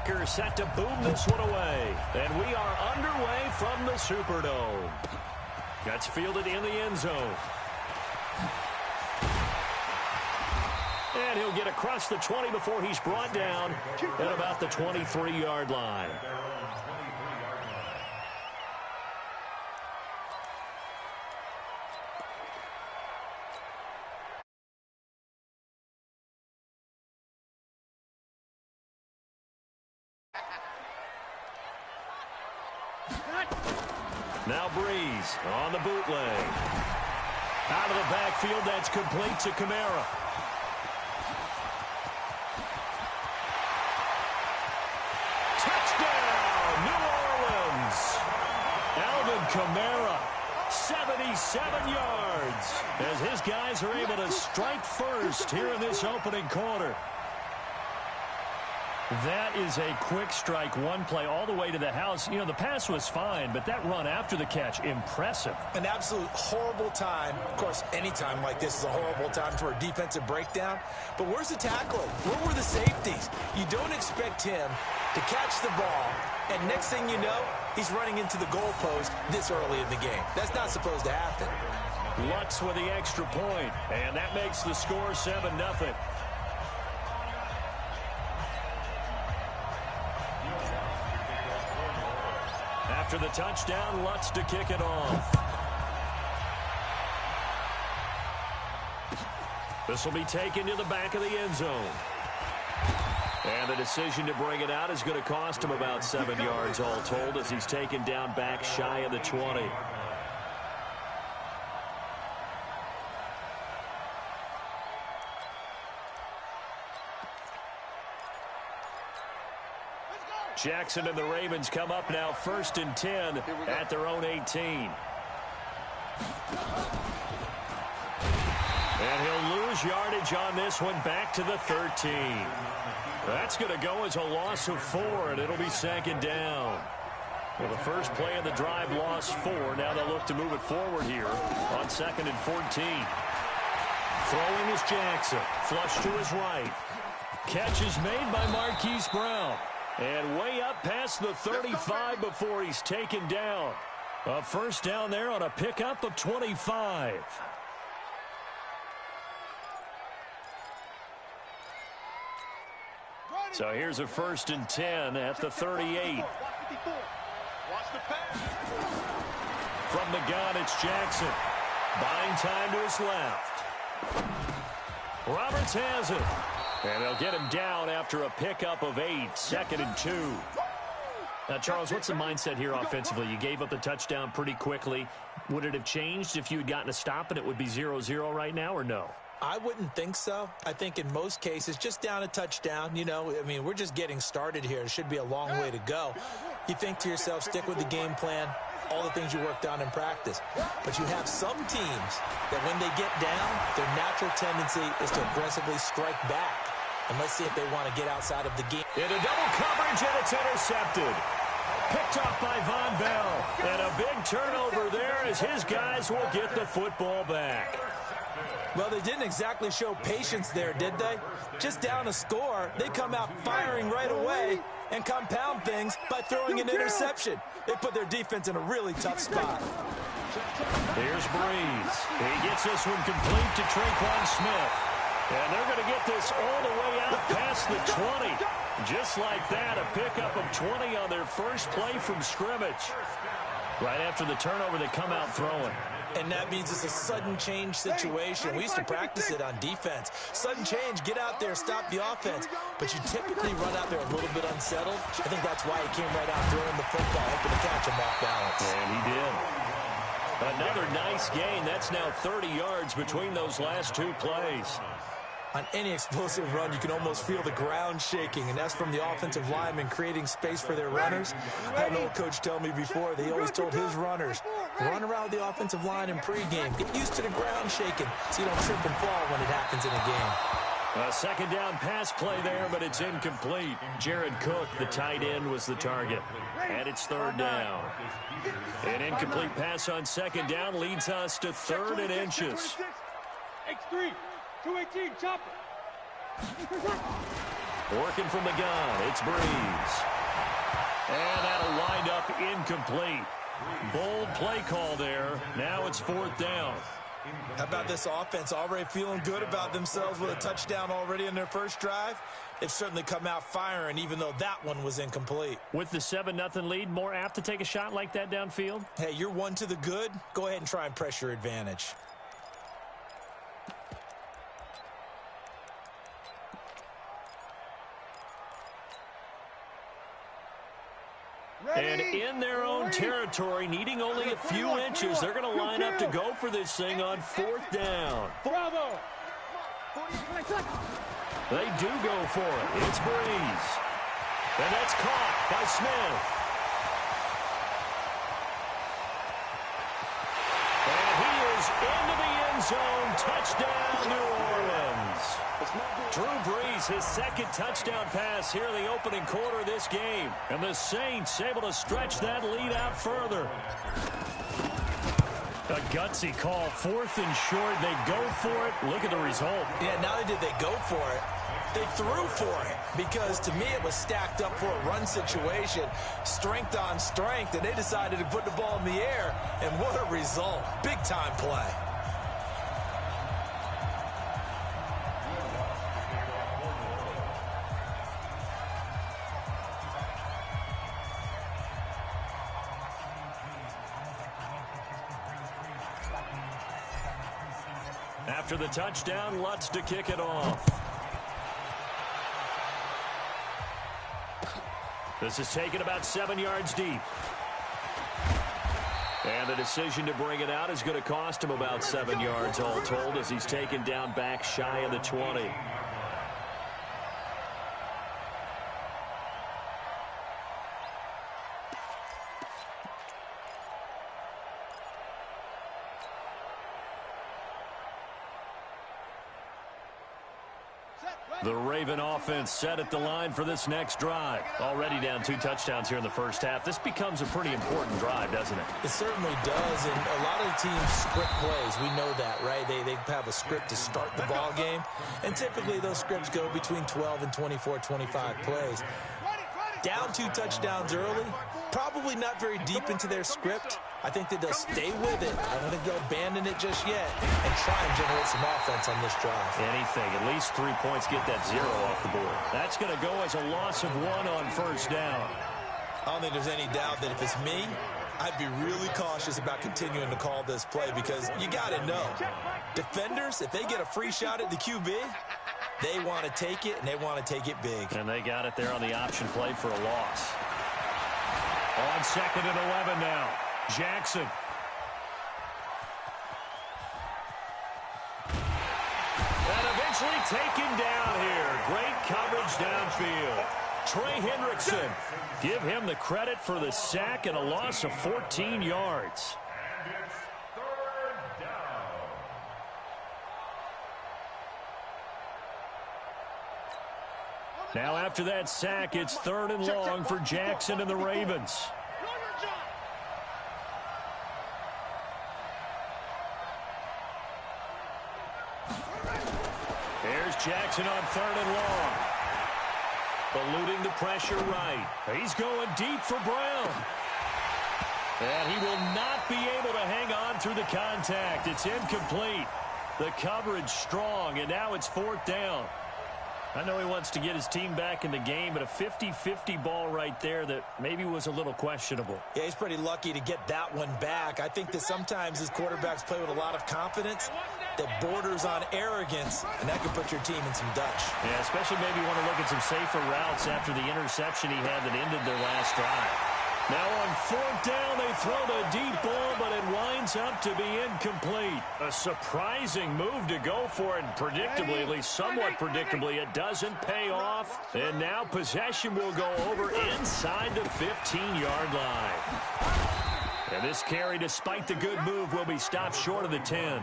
blocker set to boom this one away. And we are underway from the Superdome. That's fielded in the end zone. And he'll get across the 20 before he's brought down at about the 23-yard line. Now Breeze on the bootleg. Out of the backfield, that's complete to Kamara. Touchdown, New Orleans. Alvin Kamara, 77 yards, as his guys are able to strike first here in this opening quarter. That is a quick strike, one play all the way to the house. You know, the pass was fine, but that run after the catch, impressive. An absolute horrible time. Of course, any time like this is a horrible time for a defensive breakdown. But where's the tackling? Where were the safeties? You don't expect him to catch the ball, and next thing you know, he's running into the goalpost this early in the game. That's not supposed to happen. Lutz with the extra point, and that makes the score 7-0. After the touchdown, Lutz to kick it off. This will be taken to the back of the end zone. And the decision to bring it out is going to cost him about 7 yards all told, as he's taken down back shy of the 20. Jackson and the Ravens come up now 1st and 10 at their own 18. And he'll lose yardage on this one back to the 13. That's going to go as a loss of 4, and it'll be 2nd down. Well, the first play of the drive lost 4. Now they'll look to move it forward here on 2nd and 14. Throwing is Jackson. Flush to his right. Catch is made by Marquise Brown. And way up past the 35 before he's taken down. A first down there on a pickup of 25. So here's a 1st and 10 at the 38. From the gun, it's Jackson. Buying time to his left. Roberts has it. And they'll get him down after a pickup of 8, 2nd and 2. Now, Charles, what's the mindset here offensively? You gave up the touchdown pretty quickly. Would it have changed if you had gotten a stop and it would be 0-0 right now, or no? I wouldn't think so. I think in most cases, just down a touchdown, you know, I mean, we're just getting started here. It should be a long way to go. You think to yourself, stick with the game plan, all the things you worked on in practice. But you have some teams that when they get down, their natural tendency is to aggressively strike back. And let's see if they want to get outside of the game. Into double coverage, and it's intercepted. Picked off by Von Bell. And a big turnover there as his guys will get the football back. Well, they didn't exactly show patience there, did they? Just down a score, they come out firing right away and compound things by throwing an interception. They put their defense in a really tough spot. Here's Breeze. He gets this one complete to Traquan Smith. And they're going to get this all the way out past the 20. Just like that, a pickup of 20 on their first play from scrimmage. Right after the turnover, they come out throwing. And that means it's a sudden change situation. We used to practice it on defense. Sudden change, get out there, stop the offense. But you typically run out there a little bit unsettled. I think that's why he came right out throwing the football, hoping to catch him off balance. And he did. Another nice gain. That's now 30 yards between those last two plays. On any explosive run, you can almost feel the ground shaking, and that's from the offensive linemen creating space for their runners. I had an old coach tell me before that he always told his runners, run around the offensive line in pregame. Get used to the ground shaking so you don't trip and fall when it happens in a game. A second down pass play there, but it's incomplete. Jared Cook, the tight end, was the target. And it's 3rd down. An incomplete pass on 2nd down leads us to 3rd and inches. X3, 218, chopper. Working from the gun, it's Breeze. And that'll wind up incomplete. Bold play call there. Now it's 4th down. How about this offense already feeling good about themselves with a touchdown already in their first drive? They've certainly come out firing, even though that one was incomplete. With the 7-0 lead, more apt to take a shot like that downfield? Hey, you're one to the good. Go ahead and try and press your advantage. And in their own territory, needing only a few inches, they're going to line up to go for this thing on 4th down. Bravo! They do go for it. It's Breeze. And that's caught by Smith. And he is into the end zone. Touchdown, New Orleans. Drew Brees, his second touchdown pass here in the opening quarter of this game. And the Saints able to stretch that lead out further. A gutsy call, 4th and short. They go for it. Look at the result. Yeah, not only did they go for it, they threw for it, because to me it was stacked up for a run situation, strength on strength, and they decided to put the ball in the air, and what a result. Big-time play. After the touchdown, Lutz to kick it off. This is taken about 7 yards deep. And the decision to bring it out is going to cost him about 7 yards all told, as he's taken down back shy of the 20. The Raven offense set at the line for this next drive. Already down 2 touchdowns here in the first half. This becomes a pretty important drive, doesn't it? It certainly does, and a lot of the teams script plays. We know that, right? They have a script to start the ball game, and typically those scripts go between 12 and 24, 25 plays. Down 2 touchdowns early, probably not very deep into their script. I think that they'll stay with it. I don't think they'll abandon it just yet and try and generate some offense on this drive. Anything, at least 3 points, get that 0 off the board. That's going to go as a loss of 1 on first down. I don't think there's any doubt that if it's me, I'd be really cautious about continuing to call this play, because you got to know, defenders, if they get a free shot at the QB, they want to take it, and they want to take it big. And they got it there on the option play for a loss. On 2nd and 11 now. Jackson. And eventually taken down here. Great coverage downfield. Trey Hendrickson. Give him the credit for the sack and a loss of 14 yards. Now after that sack, it's 3rd and long for Jackson and the Ravens. Here's Jackson on 3rd and long. Eluding the pressure right. He's going deep for Brown. And he will not be able to hang on through the contact. It's incomplete. The coverage strong, and now it's 4th down. I know he wants to get his team back in the game, but a 50-50 ball right there that maybe was a little questionable. Yeah, he's pretty lucky to get that one back. I think that sometimes his quarterbacks play with a lot of confidence that borders on arrogance, and that can put your team in some Dutch. Yeah, especially maybe want to look at some safer routes after the interception he had that ended their last drive. Now on 4th down, they throw the deep ball, but it winds up to be incomplete. A surprising move to go for it, and predictably, at least somewhat predictably, it doesn't pay off. And now possession will go over inside the 15-yard line. And this carry, despite the good move, will be stopped short of the 10.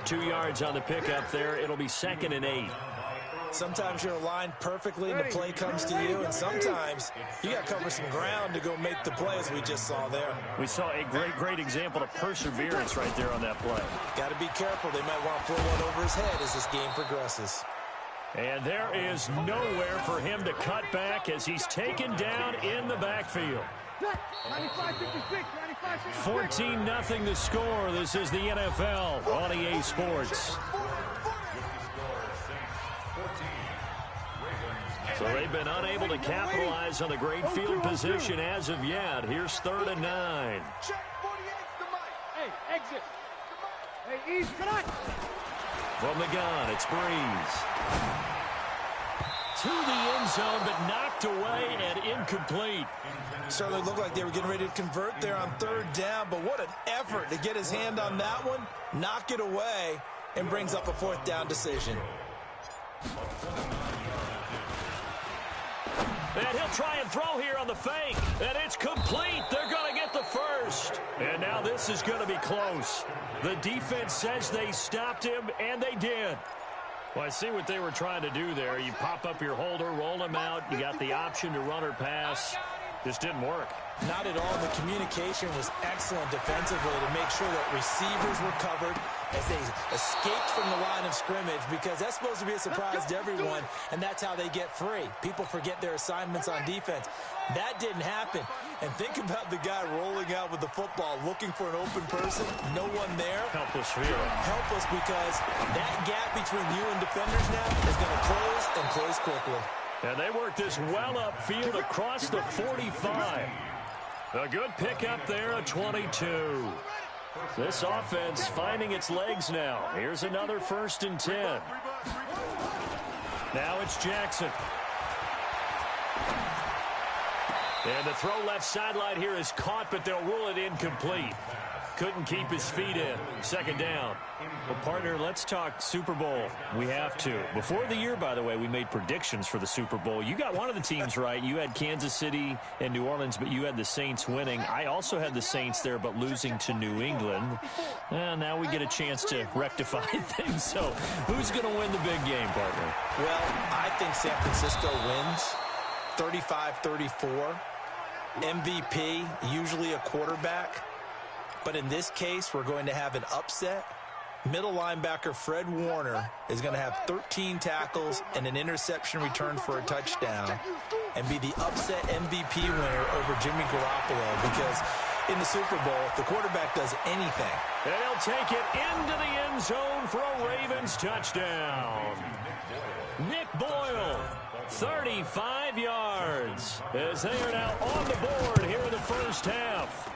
2 yards on the pickup there. It'll be 2nd and 8. Sometimes you're aligned perfectly and the play comes to you, and sometimes you got to cover some ground to go make the play, as we just saw there. We saw a great example of perseverance right there on that play. Got to be careful. They might want to throw one over his head as this game progresses. And there is nowhere for him to cut back as he's taken down in the backfield. 14-0 the score. This is the NFL on EA Sports. So they've been unable to capitalize on the great field position as of yet. Here's 3rd and 9. Hey, exit. Hey, ease, come on. From the gun, it's Breeze. To the end zone, but knocked away and incomplete. Certainly looked like they were getting ready to convert there on 3rd down, but what an effort to get his hand on that one, knock it away, and brings up a 4th down decision. And he'll try and throw here on the fake. And it's complete. They're going to get the first. And now this is going to be close. The defense says they stopped him, and they did. Well, I see what they were trying to do there. You pop up your holder, roll him out. You got the option to run or pass. Just didn't work. Not at all. The communication was excellent defensively to make sure that receivers were covered as they escaped from the line of scrimmage, because that's supposed to be a surprise to everyone, and that's how they get free. People forget their assignments on defense. That didn't happen. And think about the guy rolling out with the football, looking for an open person, no one there. Helpless feeling. Helpless, because that gap between you and defenders now is going to close, and close quickly. And they work this well upfield across the 45. A good pickup there at 22. This offense finding its legs now. Here's another 1st and 10. Now it's Jackson. And the throw left sideline here is caught, but they'll rule it incomplete. Couldn't keep his feet in. 2nd down. Well, partner, let's talk Super Bowl. We have to. Before the year, by the way, we made predictions for the Super Bowl. You got one of the teams right. You had Kansas City and New Orleans, but you had the Saints winning. I also had the Saints there, but losing to New England. And now we get a chance to rectify things. So who's going to win the big game, partner? Well, I think San Francisco wins 35-34. MVP, usually a quarterback. But in this case, we're going to have an upset. Middle linebacker Fred Warner is going to have 13 tackles and an interception return for a touchdown and be the upset MVP winner over Jimmy Garoppolo, because in the Super Bowl, if the quarterback does anything. And he'll take it into the end zone for a Ravens touchdown. Nick Boyle, 35 yards, as they are now on the board here in the first half.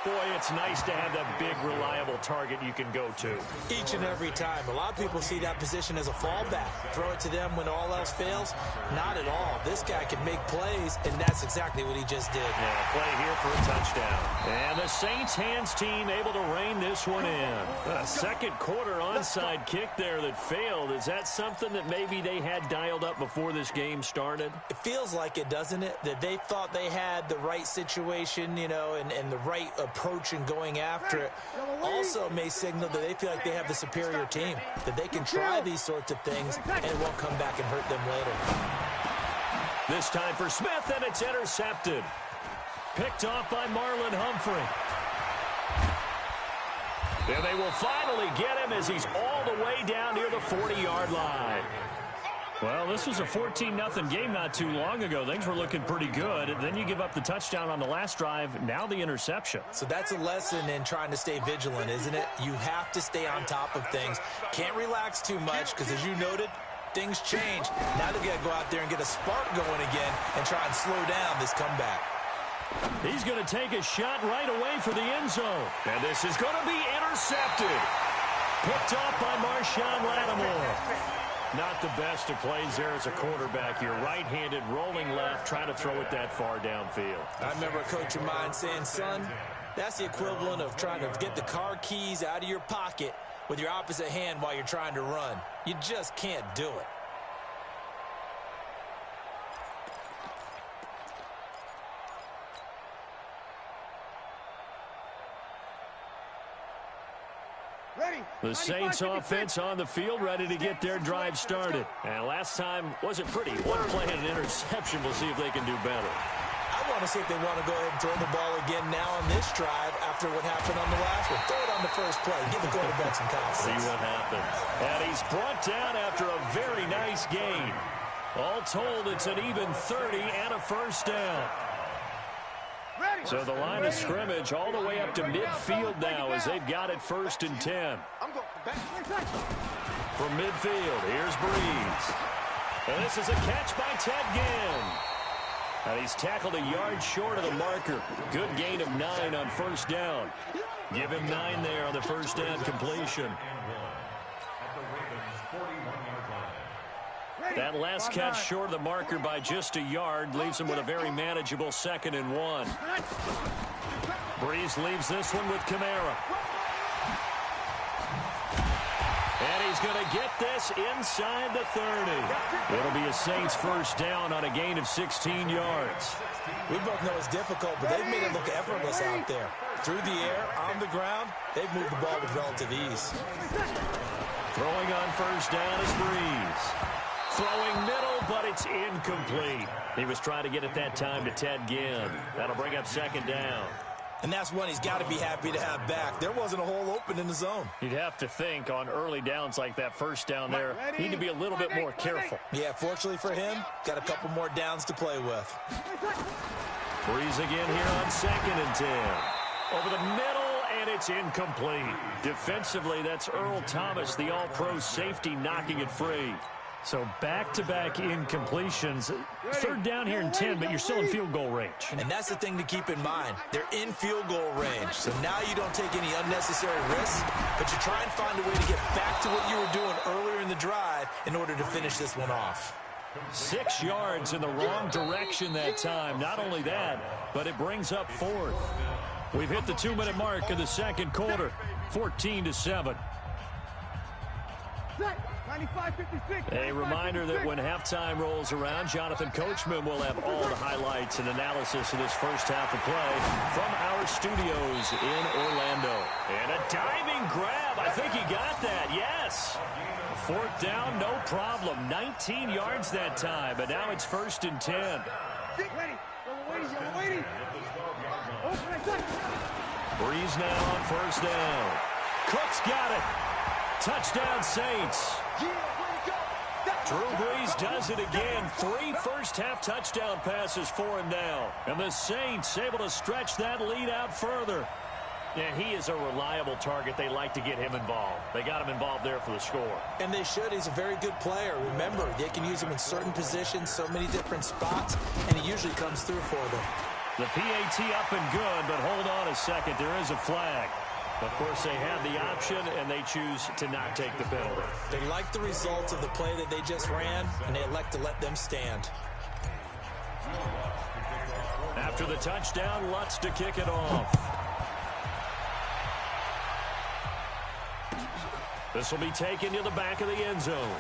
Boy, it's nice to have that big, reliable target you can go to. Each and every time. A lot of people see that position as a fallback. Throw it to them when all else fails. Not at all. This guy can make plays, and that's exactly what he just did. Yeah, play here for a touchdown. And the Saints hands team able to rein this one in. A 2nd quarter onside kick there that failed. Is that something that maybe they had dialed up before this game started? It feels like it, doesn't it? That they thought they had the right situation, you know, and the right approach in going after it. Also may signal that they feel like they have the superior team, that they can try these sorts of things and it won't come back and hurt them later. This time for Smith, and it's intercepted. Picked off by Marlon Humphrey. And they will finally get him as he's all the way down near the 40-yard line. Well, this was a 14-0 game not too long ago. Things were looking pretty good. And then you give up the touchdown on the last drive. Now the interception. So that's a lesson in trying to stay vigilant, isn't it? You have to stay on top of things. Can't relax too much because, as you noted, things change. Now they've got to go out there and get a spark going again and try and slow down this comeback. He's going to take a shot right away for the end zone. And this is going to be intercepted. Picked off by Marshawn Lattimore. Not the best of plays there as a quarterback. You're right-handed, rolling left, trying to throw it that far downfield. I remember a coach of mine saying, son, that's the equivalent of trying to get the car keys out of your pocket with your opposite hand while you're trying to run. You just can't do it. The Saints offense on the field, ready to get their drive started. And last time wasn't pretty. One play and an interception. We'll see if they can do better. I want want to see if they want to go ahead and throw the ball again now on this drive after what happened on the last one. Throw it on the first play. Give the quarterback some confidence. See what happens. And he's brought down after a very nice gain. All told, it's an even 30 and a first down. So the line of scrimmage all the way up to midfield now as they've got it 1st and 10. From midfield, here's Breeze. And this is a catch by Ted Ginn. And he's tackled a yard short of the marker. Good gain of 9 on 1st down. Give him 9 there on the 1st down completion. That last catch short of the marker by just a yard leaves him with a very manageable 2nd and 1. Breeze leaves this one with Kamara. And he's going to get this inside the 30. It'll be a Saints 1st down on a gain of 16 yards. We both know it's difficult, but they've made it look effortless out there. Through the air, on the ground, they've moved the ball with relative ease. Throwing on 1st down is Breeze. Throwing middle, but it's incomplete. He was trying to get it that time to Ted Ginn. That'll bring up 2nd down. And that's one he's got to be happy to have back. There wasn't a hole open in the zone. You'd have to think on early downs like that 1st down there, need to be a little bit more careful. Yeah, fortunately for him, got a couple more downs to play with. Breeze again here on 2nd and 10. Over the middle, and it's incomplete. Defensively, that's Earl Thomas, the all-pro safety, knocking it free. So back-to-back incompletions. 3rd down here and 10, but you're still in field goal range. And that's the thing to keep in mind. They're in field goal range. So now you don't take any unnecessary risks, but you try and find a way to get back to what you were doing earlier in the drive in order to finish this one off. 6 yards in the wrong direction that time. Not only that, but it brings up 4th. We've hit the 2-minute mark in the 2nd quarter. 14-7. A reminder that when halftime rolls around, Jonathan Coachman will have all the highlights and analysis of this 1st half of play from our studios in Orlando. And a diving grab. I think he got that. Yes. 4th down, no problem. 19 yards that time, but now it's 1st and 10. Breeze now on 1st down. Cook's got it. Touchdown, Saints. Drew Brees does it again. 3 first-half touchdown passes for him now. And the Saints able to stretch that lead out further. And he is a reliable target. They like to get him involved. They got him involved there for the score. And they should. He's a very good player. Remember, they can use him in certain positions, so many different spots, and he usually comes through for them. The PAT up and good, but hold on a second. There is a flag. Of course, they have the option, and they choose to not take the penalty. They like the results of the play that they just ran, and they elect to let them stand. After the touchdown, Lutz to kick it off. This will be taken to the back of the end zone.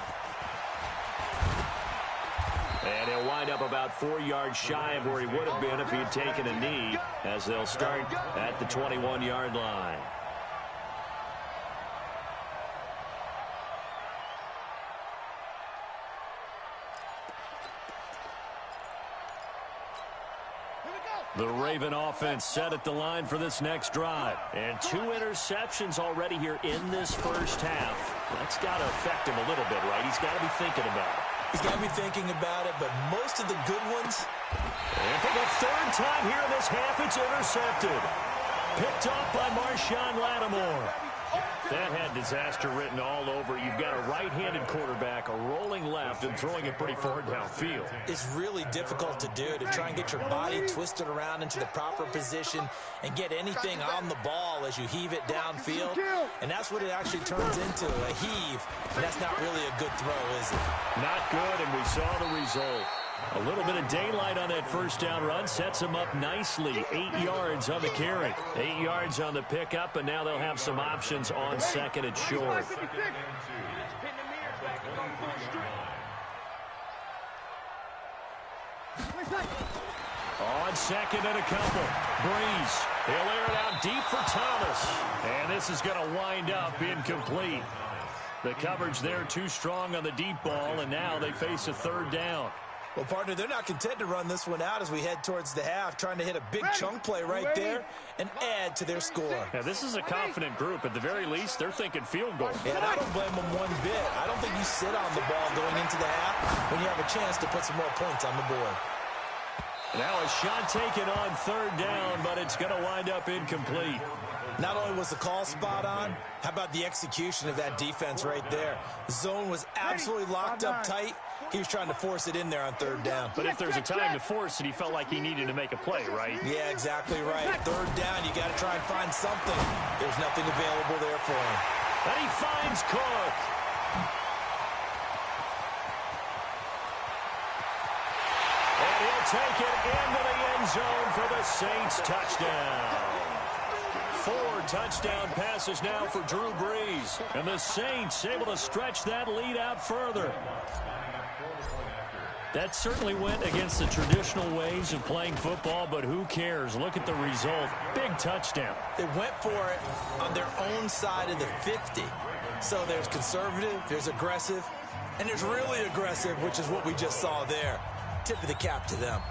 And he'll wind up about 4 yards shy of where he would have been if he had taken a knee, as they'll start at the 21-yard line. The Raven offense set at the line for this next drive. And 2 interceptions already here in this 1st half. That's got to affect him a little bit, right? He's got to be thinking about it. He's got to be thinking about it, but most of the good ones. And for the 3rd time here in this half, it's intercepted. Picked off by Marshawn Lattimore. That had disaster written all over. You've got a right-handed quarterback, a rolling left, and throwing it pretty far downfield. It's really difficult to do, to try and get your body twisted around into the proper position and get anything on the ball as you heave it downfield. And that's what it actually turns into, a heave. And that's not really a good throw, is it? Not good, and we saw the result. A little bit of daylight on that 1st down run sets him up nicely. 8 yards on the carry. 8 yards on the pickup, and now they'll have some options on 2nd and short. On 2nd and a couple. Breeze. He'll air it out deep for Thomas. And this is going to wind up incomplete. The coverage there too strong on the deep ball, and now they face a 3rd down. Well, partner, they're not content to run this one out as we head towards the half, trying to hit a big chunk play right there and add to their score. Yeah, this is a confident group. At the very least, they're thinking field goal. And I don't blame them one bit. I don't think you sit on the ball going into the half when you have a chance to put some more points on the board. Now a shot taken on 3rd down, but it's going to wind up incomplete. Not only was the call spot on, how about the execution of that defense right there? The zone was absolutely locked up tight. He was trying to force it in there on 3rd down. But if there's a time to force it, he felt like he needed to make a play, right? Yeah, exactly right. 3rd down, you got to try and find something. There's nothing available there for him. And he finds Cook. And he'll take it into the end zone for the Saints touchdown. 4 touchdown passes now for Drew Brees. And the Saints able to stretch that lead out further. That certainly went against the traditional ways of playing football, but who cares? Look at the result. Big touchdown. They went for it on their own side of the 50. So there's conservative, there's aggressive, and there's really aggressive, which is what we just saw there. Tip of the cap to them.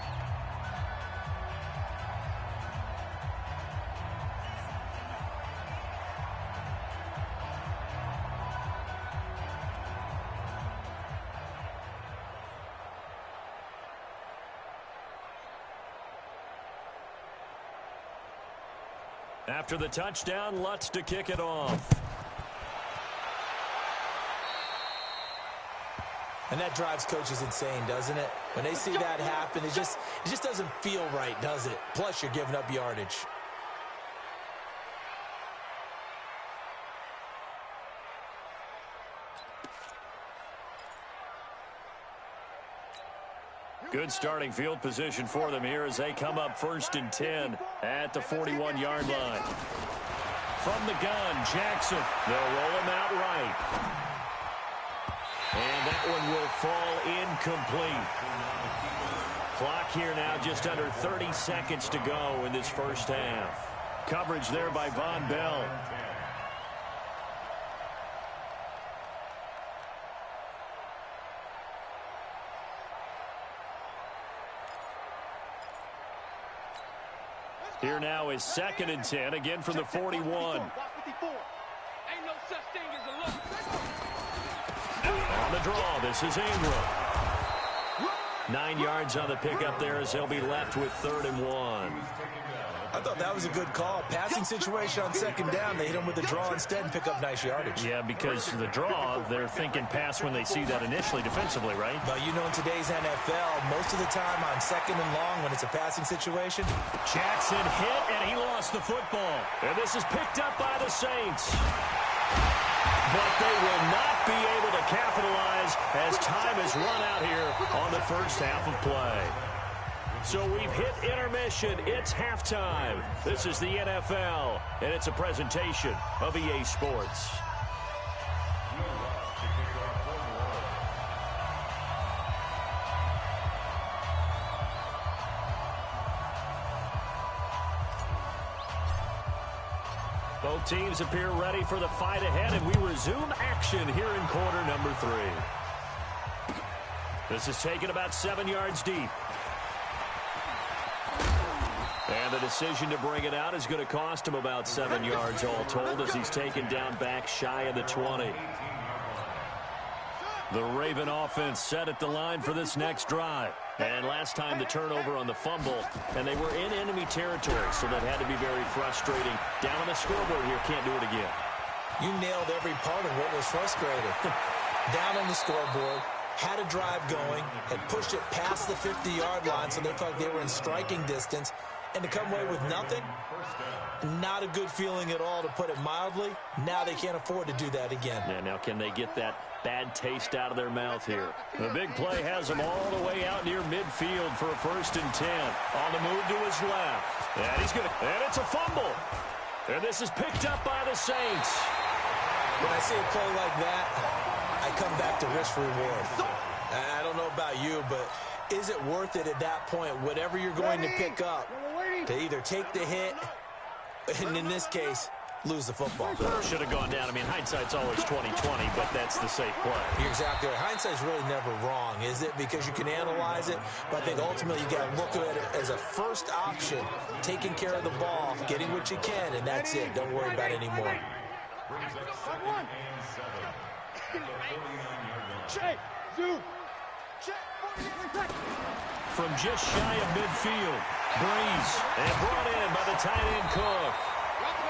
After the touchdown, Lutz to kick it off. And that drives coaches insane, doesn't it? When they see that happen, it just doesn't feel right, does it? Plus, you're giving up yardage. Good starting field position for them here as they come up 1st and 10 at the 41-yard line. From the gun, Jackson. They'll roll him out right. And that one will fall incomplete. Clock here now just under 30 seconds to go in this first half. Coverage there by Von Bell. Here now is 2nd and 10, again from the 41. On the draw, this is Ingram. 9 yards on the pickup there as they'll be left with 3rd and 1. I thought that was a good call. Passing situation on 2nd down. They hit him with the draw instead and pick up nice yardage. Yeah, because the draw, they're thinking pass when they see that initially defensively, right? But you know, in today's NFL, most of the time on 2nd and long when it's a passing situation. Jackson hit, and he lost the football. And this is picked up by the Saints. But they will not be able to capitalize as time has run out here on the first half of play. So we've hit intermission. It's halftime. This is the NFL, and it's a presentation of EA Sports. Both teams appear ready for the fight ahead, and we resume action here in quarter number 3. This is taken about 7 yards deep. And the decision to bring it out is going to cost him about 7 yards all told as he's taken down back shy of the 20. The Raven offense set at the line for this next drive. And last time the turnover on the fumble, and they were in enemy territory, so that had to be very frustrating. Down on the scoreboard here, can't do it again. You nailed every part of what was frustrating. Down on the scoreboard, had a drive going, had pushed it past the 50-yard line, so they felt like they were in striking distance. And to come away with nothing, not a good feeling at all, to put it mildly. Now they can't afford to do that again. Yeah, now can they get that bad taste out of their mouth here? The big play has them all the way out near midfield for a 1st and 10. On the move to his left. And it's a fumble. And this is picked up by the Saints. When I see a play like that, I come back to risk-reward. I don't know about you, but is it worth it at that point, whatever you're going to pick up, to either take the hit, and in this case, lose the football. Should have gone down. I mean, hindsight's always 20/20, but that's the safe play. You're exactly right. Hindsight's really never wrong, is it? Because you can analyze it, but I think ultimately you got to look at it as a first option, taking care of the ball, getting what you can, and that's it. Don't worry about it anymore. From just shy of midfield, Breeze, and brought in by the tight end Cook.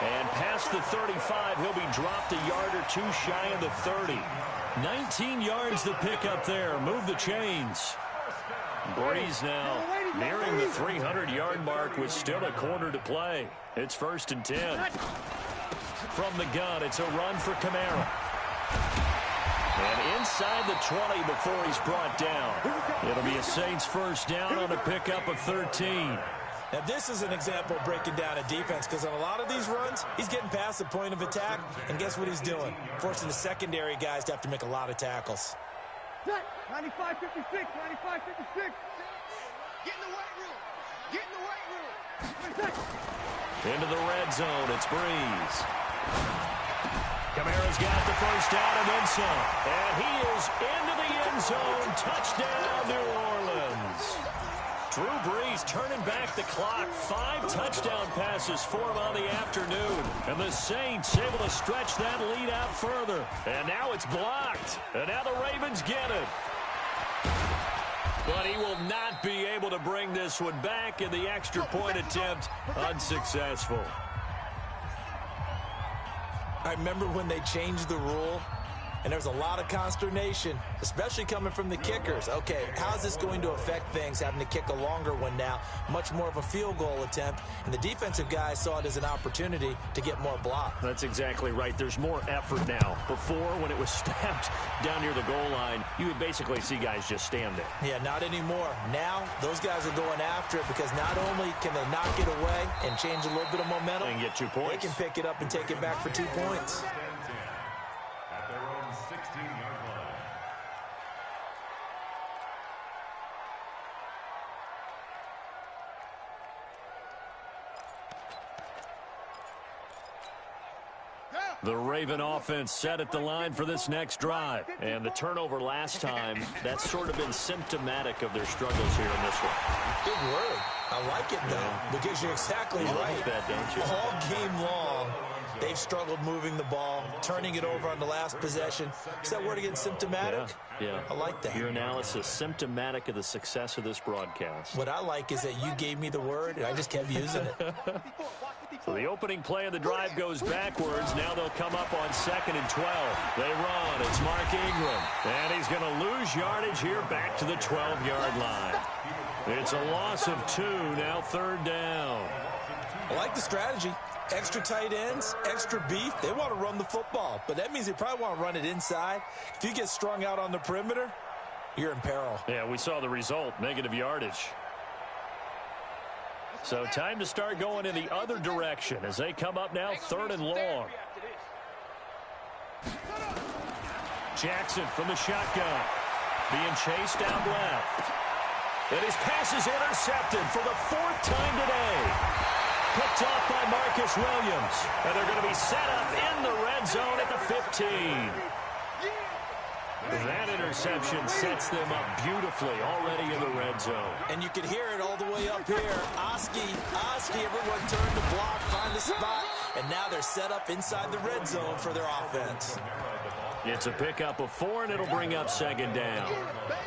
And past the 35, he'll be dropped a yard or two shy of the 30. 19 yards to pick up there. Move the chains. Breeze now nearing the 300-yard mark with still a quarter to play. It's 1st and 10. From the gun, it's a run for Kamara. And inside the 20 before he's brought down. It'll be a Saints first down on a pickup of 13. Now, this is an example of breaking down a defense, because on a lot of these runs, he's getting past the point of attack, and guess what he's doing? Forcing the secondary guys to have to make a lot of tackles. 95-56, 95-56. Get in the weight room. Get in the weight room. Into the red zone, it's Breeze. Kamara's got the first down and then some. And he is into the end zone. Touchdown, New Orleans. Drew Brees turning back the clock. 5 touchdown passes for him on the afternoon. And the Saints able to stretch that lead out further. And now it's blocked. And now the Ravens get it. But he will not be able to bring this one back, in the extra point attempt unsuccessful. I remember when they changed the rule, and there was a lot of consternation, especially coming from the kickers. Okay, how's this going to affect things, having to kick a longer one now, much more of a field goal attempt, and the defensive guys saw it as an opportunity to get more block. That's exactly right. There's more effort now. Before, when it was snapped down near the goal line, you would basically see guys just stand there. Yeah, not anymore. Now, those guys are going after it, because not only can they knock it away and change a little bit of momentum, and get 2 points. They can pick it up and take it back for 2 points. The Raven offense set at the line for this next drive. And the turnover last time, that's sort of been symptomatic of their struggles here in this one. Good word. I like it, though, because you're exactly right. Like that, don't you? All game long, they've struggled moving the ball, turning it over on the last possession. Is that word again, symptomatic? Yeah. I like that. Your analysis, symptomatic of the success of this broadcast. What I like is that you gave me the word, and I just kept using it. So the opening play of the drive goes backwards. Now they'll come up on 2nd and 12. They run. It's Mark Ingram. And he's going to lose yardage here back to the 12-yard line. It's a loss of 2, now 3rd down. I like the strategy. Extra tight ends, extra beef. They want to run the football, but that means they probably want to run it inside. If you get strung out on the perimeter, you're in peril. Yeah, we saw the result, negative yardage. So time to start going in the other direction as they come up now 3rd and long. Jackson from the shotgun, being chased out left. And his pass is intercepted for the 4th time today. Picked off by Marcus Williams. And they're going to be set up in the red zone at the 15. That interception sets them up beautifully already in the red zone. And you can hear it all the way up here. Oski, everyone turned to block, find a spot, and now they're set up inside the red zone for their offense. It's a pickup of 4, and it'll bring up 2nd down.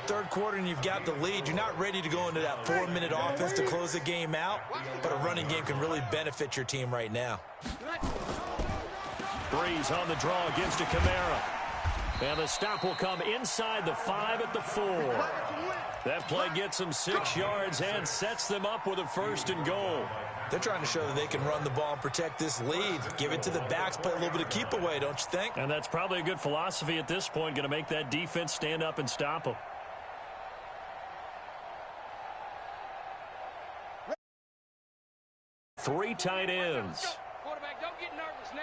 3rd quarter, and you've got the lead. You're not ready to go into that 4-minute offense to close the game out, but a running game can really benefit your team right now. Breeze on the draw, gives to Kamara. And the stop will come inside the 5 at the 4. That play gets them 6 yards and sets them up with a 1st and goal. They're trying to show that they can run the ball and protect this lead. Give it to the backs, play a little bit of keep away, don't you think? And that's probably a good philosophy at this point, going to make that defense stand up and stop them. Three tight ends. Quarterback, don't get nervous now.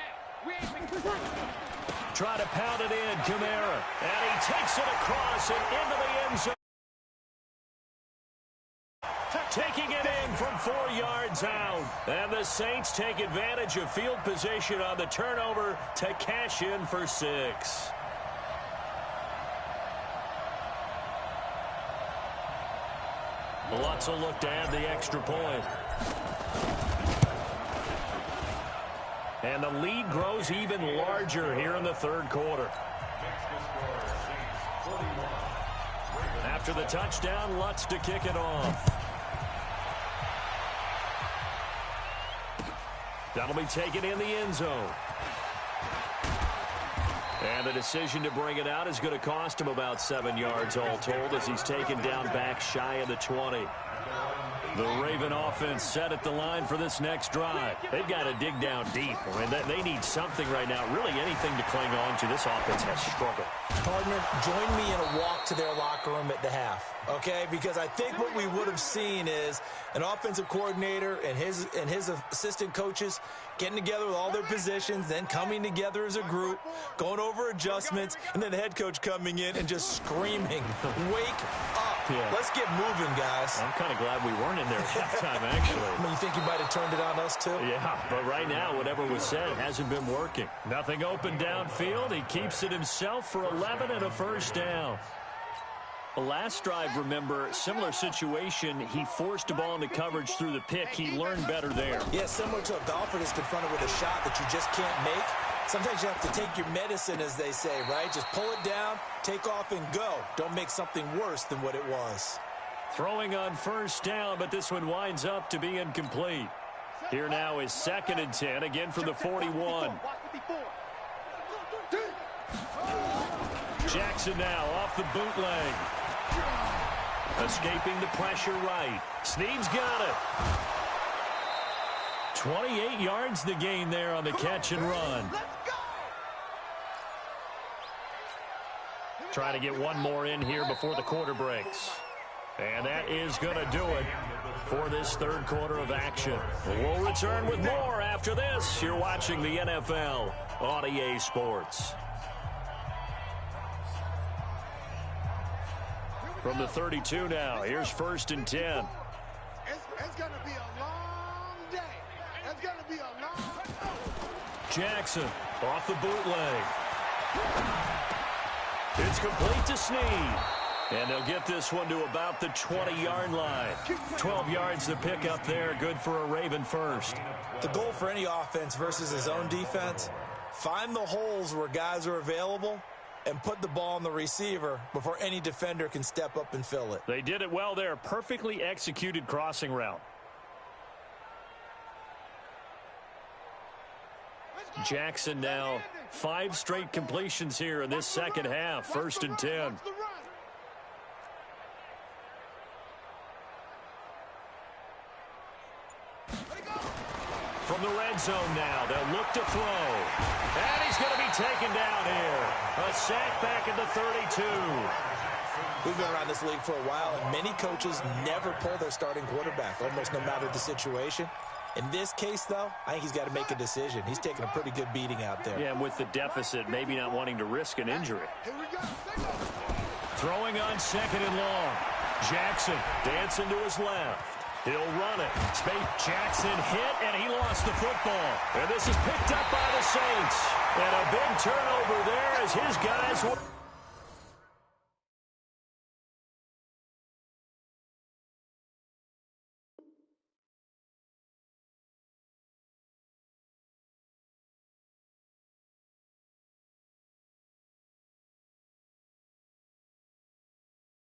Try to pound it in, Kamara. And he takes it across and into the end zone. Taking it in from 4 yards out. And the Saints take advantage of field position on the turnover to cash in for 6. Lutz will look to add the extra point. And the lead grows even larger here in the third quarter. After the touchdown, Lutz to kick it off. That'll be taken in the end zone. And the decision to bring it out is going to cost him about 7 yards all told as he's taken down back shy of the 20. The Raven offense set at the line for this next drive. They've got to dig down deep. I mean, they need something right now, really anything to cling on to. This offense has struggled. Partner, join me in a walk to their locker room at the half, okay? Because I think what we would have seen is an offensive coordinator and his assistant coaches getting together with all their positions, then coming together as a group, going over adjustments, and then the head coach coming in and just screaming, wake up. Yeah. Let's get moving, guys. I'm kind of glad we weren't in there at halftime, actually. I mean, you think you might have turned it on us, too? Yeah, but right now, whatever was said hasn't been working. Nothing open downfield. He keeps it himself for 11 and a first down. The last drive, remember, similar situation. He forced a ball into coverage through the pick. He learned better there. Yeah, similar to a golfer that's confronted with a shot that you just can't make. Sometimes you have to take your medicine, as they say, right? Just pull it down, take off, and go. Don't make something worse than what it was. Throwing on first down, but this one winds up to be incomplete. Here now is 2nd and 10, again from the 41. Jackson now off the bootleg. Escaping the pressure right. Snead's got it. 28 yards the gain there on the catch and run. Trying to get one more in here before the quarter breaks. And that is going to do it for this third quarter of action. We'll return with more after this. You're watching the NFL on EA Sports. From the 32 now, here's 1st and 10. It's going to be a long day. It's going to be a long Jackson off the bootleg. It's complete to Snead. And they'll get this one to about the 20-yard line. 12 yards to pick up there. Good for a Raven first. The goal for any offense versus his own defense, find the holes where guys are available and put the ball on the receiver before any defender can step up and fill it. They did it well there. Perfectly executed crossing route. Jackson now 5 straight completions here in this second half. 1st and 10. From the red zone now, they'll look to throw. And he's going to be taken down here. A sack back at the 32. We've been around this league for a while, and many coaches never pull their starting quarterback, almost no matter the situation. In this case, though, I think he's got to make a decision. He's taking a pretty good beating out there. Yeah, and with the deficit, maybe not wanting to risk an injury. Throwing on 2nd and long. Jackson dancing to his left. He'll run it. Jackson hit, and he lost the football. And this is picked up by the Saints. And a big turnover there as his guys...